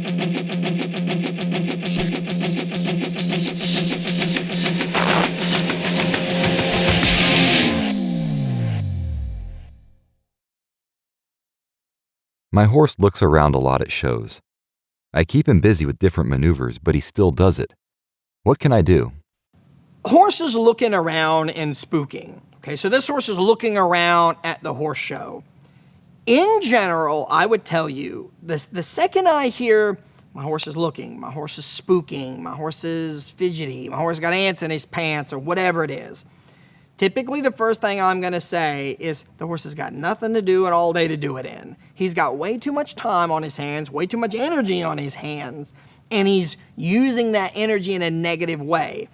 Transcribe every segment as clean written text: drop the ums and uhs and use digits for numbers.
My horse looks around a lot at shows. I keep him busy with different maneuvers, but he still does it. What can I do? Horses looking around and spooking. Okay, so this horse is looking around at the horse show. In general, I would tell you, the second I hear my horse is looking, my horse is spooking, my horse is fidgety, my horse got ants in his pants, or whatever it is, typically the first thing I'm going to say is the horse has got nothing to do and all day to do it in. He's got way too much time on his hands, way too much energy on his hands, and he's using that energy in a negative way.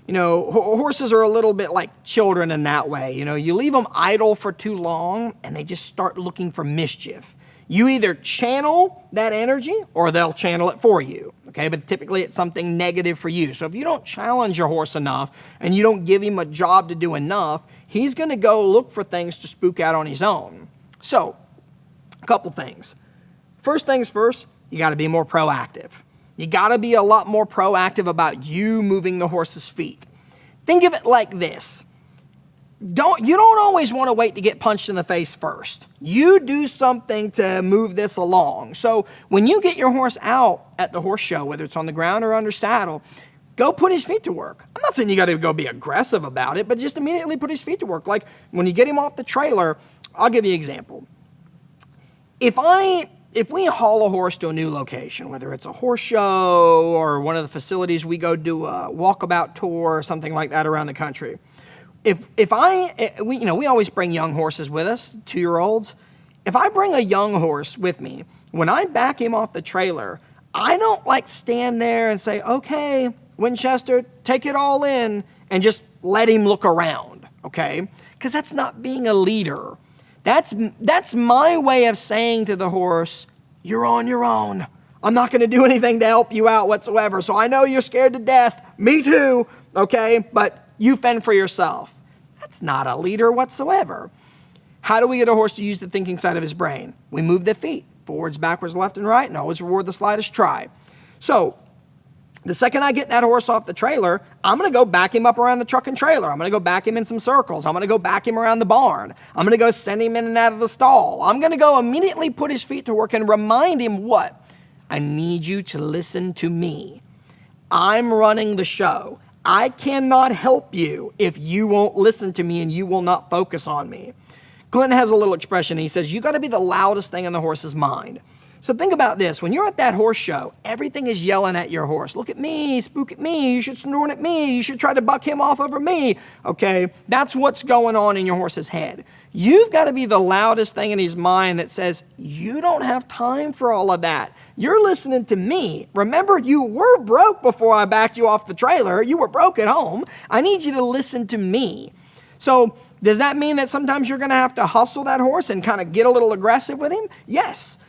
You know, horses are a little bit like children in that way. You know, you leave them idle for too long and they just start looking for mischief. You either channel that energy or they'll channel it for you. Okay, but typically it's something negative for you. So if you don't challenge your horse enough and you don't give him a job to do enough, he's going to go look for things to spook out on his own. So, a couple things. First things first, you got to be more proactive. You got to be a lot more proactive about you moving the horse's feet. Think of it like this. You don't always want to wait to get punched in the face first. You do something to move this along. So when you get your horse out at the horse show, whether it's on the ground or under saddle, go put his feet to work. I'm not saying you got to go be aggressive about it, but just immediately put his feet to work. Like when you get him off the trailer, I'll give you an example. If we haul a horse to a new location, whether it's a horse show or one of the facilities we go do a walkabout tour or something like that around the country, we always bring young horses with us, 2-year-olds. If I bring a young horse with me, when I back him off the trailer, I don't like stand there and say, okay, Winchester, take it all in, and just let him look around, okay? Because that's not being a leader. That's my way of saying to the horse, you're on your own. I'm not going to do anything to help you out whatsoever. So I know you're scared to death. Me too, okay? But you fend for yourself. That's not a leader whatsoever. How do we get a horse to use the thinking side of his brain? We move the feet, forwards, backwards, left, and right, and always reward the slightest try. So the second I get that horse off the trailer, I'm going to go back him up around the truck and trailer. I'm going to go back him in some circles. I'm going to go back him around the barn. I'm going to go send him in and out of the stall. I'm going to go immediately put his feet to work and remind him what? I need you to listen to me. I'm running the show. I cannot help you if you won't listen to me and you will not focus on me. Clinton has a little expression. He says, you got to be the loudest thing in the horse's mind. So think about this. When you're at that horse show, everything is yelling at your horse. Look at me, spook at me, you should snort at me, you should try to buck him off over me. Okay, that's what's going on in your horse's head. You've got to be the loudest thing in his mind that says, you don't have time for all of that. You're listening to me. Remember, you were broke before I backed you off the trailer. You were broke at home. I need you to listen to me. So does that mean that sometimes you're going to have to hustle that horse and kind of get a little aggressive with him? Yes.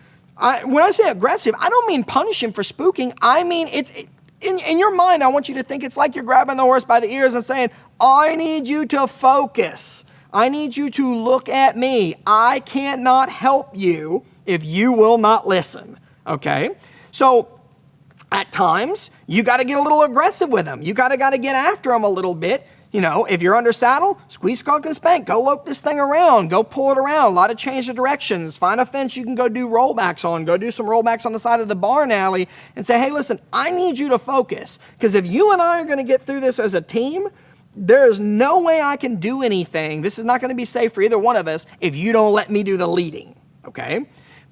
When I say aggressive, I don't mean punish him for spooking. I mean, in your mind, I want you to think it's like you're grabbing the horse by the ears and saying, I need you to focus. I need you to look at me. I cannot help you if you will not listen. Okay? So at times, you got to get a little aggressive with him. You got to get after him a little bit. You know, if you're under saddle, squeeze, skulk, and spank. Go lope this thing around. Go pull it around. A lot of change of directions. Find a fence you can go do rollbacks on. Go do some rollbacks on the side of the barn alley and say, hey, listen, I need you to focus. Because if you and I are going to get through this as a team, there is no way I can do anything. This is not going to be safe for either one of us if you don't let me do the leading, okay?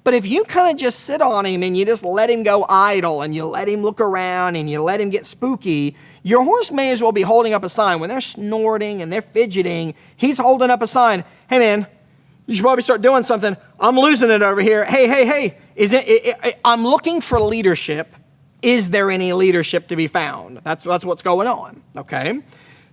But if you kind of just sit on him and you just let him go idle and you let him look around and you let him get spooky, your horse may as well be holding up a sign. When they're snorting and they're fidgeting, he's holding up a sign. Hey, man, you should probably start doing something. I'm losing it over here. Hey, I'm looking for leadership. Is there any leadership to be found? That's what's going on, okay?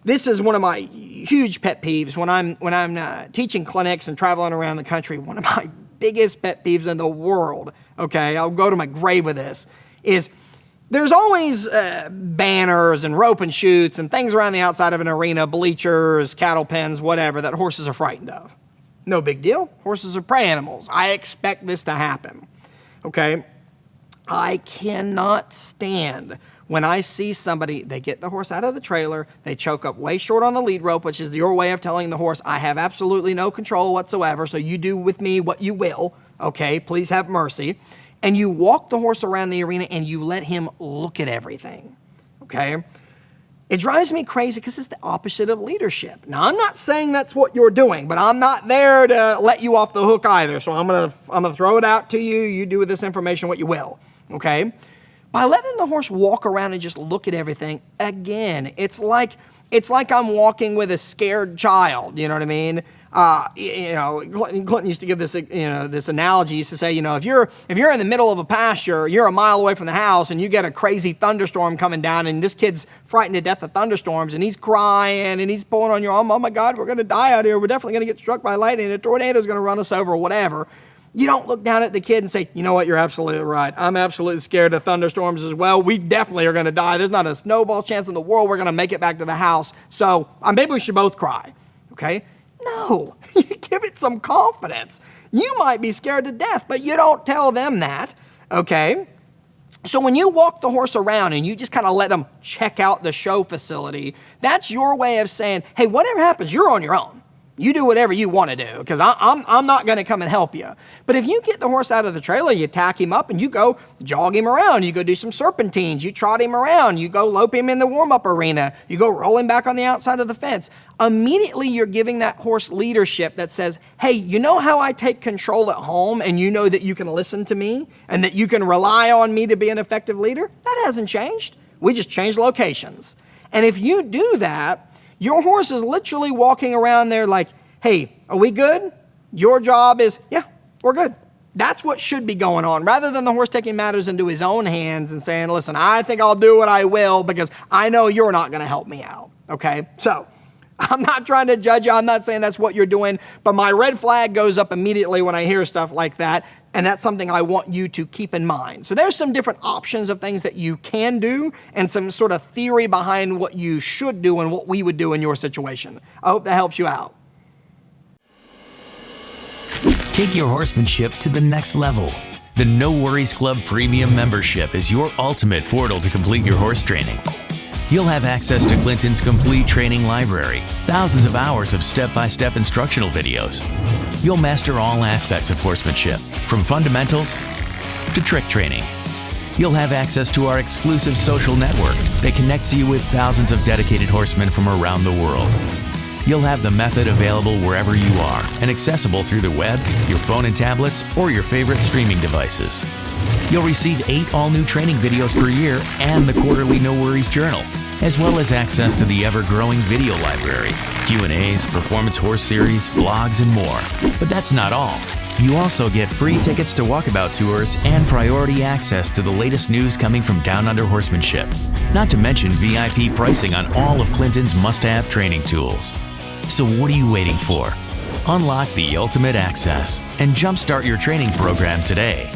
This is one of my huge pet peeves when I'm teaching clinics and traveling around the country. One of my biggest pet peeves in the world, okay, I'll go to my grave with this, is there's always banners and rope and chutes and things around the outside of an arena, bleachers, cattle pens, whatever, that horses are frightened of. No big deal. Horses are prey animals. I expect this to happen, okay? I cannot stand when I see somebody, they get the horse out of the trailer, they choke up way short on the lead rope, which is your way of telling the horse, I have absolutely no control whatsoever, so you do with me what you will, okay? Please have mercy. And you walk the horse around the arena and you let him look at everything, okay? It drives me crazy because it's the opposite of leadership. Now, I'm not saying that's what you're doing, but I'm not there to let you off the hook either, so I'm gonna throw it out to you. You do with this information what you will, okay? By letting the horse walk around and just look at everything, again, it's like I'm walking with a scared child, you know what I mean? Clinton used to give this, this analogy. He used to say, if you're in the middle of a pasture, you're a mile away from the house, and you get a crazy thunderstorm coming down, and this kid's frightened to death of thunderstorms, and he's crying, and he's pulling on your arm, oh my God, we're going to die out here. We're definitely going to get struck by lightning. A tornado's going to run us over, or whatever. You don't look down at the kid and say, you know what, you're absolutely right. I'm absolutely scared of thunderstorms as well. We definitely are going to die. There's not a snowball chance in the world we're going to make it back to the house. So maybe we should both cry, okay? No, you give it some confidence. You might be scared to death, but you don't tell them that, okay? So when you walk the horse around and you just kind of let them check out the show facility, that's your way of saying, hey, whatever happens, you're on your own. You do whatever you want to do, because I'm not going to come and help you. But if you get the horse out of the trailer, you tack him up and you go jog him around. You go do some serpentines. You trot him around. You go lope him in the warm-up arena. You go roll him back on the outside of the fence. Immediately, you're giving that horse leadership that says, hey, you know how I take control at home, and you know that you can listen to me and that you can rely on me to be an effective leader? That hasn't changed. We just changed locations. And if you do that, your horse is literally walking around there like, hey, are we good? Your job is, yeah, we're good. That's what should be going on, rather than the horse taking matters into his own hands and saying, listen, I think I'll do what I will because I know you're not going to help me out, okay? So I'm not trying to judge you. I'm not saying that's what you're doing, but my red flag goes up immediately when I hear stuff like that, and that's something I want you to keep in mind. So there's some different options of things that you can do and some sort of theory behind what you should do and what we would do in your situation. I hope that helps you out. Take your horsemanship to the next level. The No Worries Club Premium membership is your ultimate portal to complete your horse training. You'll have access to Clinton's complete training library, thousands of hours of step-by-step instructional videos. You'll master all aspects of horsemanship, from fundamentals to trick training. You'll have access to our exclusive social network that connects you with thousands of dedicated horsemen from around the world. You'll have the method available wherever you are and accessible through the web, your phone and tablets, or your favorite streaming devices. You'll receive 8 all-new training videos per year and the quarterly No Worries Journal, as well as access to the ever-growing video library, Q&As, performance horse series, blogs, and more. But that's not all. You also get free tickets to walkabout tours and priority access to the latest news coming from Down Under horsemanship, not to mention VIP pricing on all of Clinton's must-have training tools. So what are you waiting for? Unlock the ultimate access and jumpstart your training program today.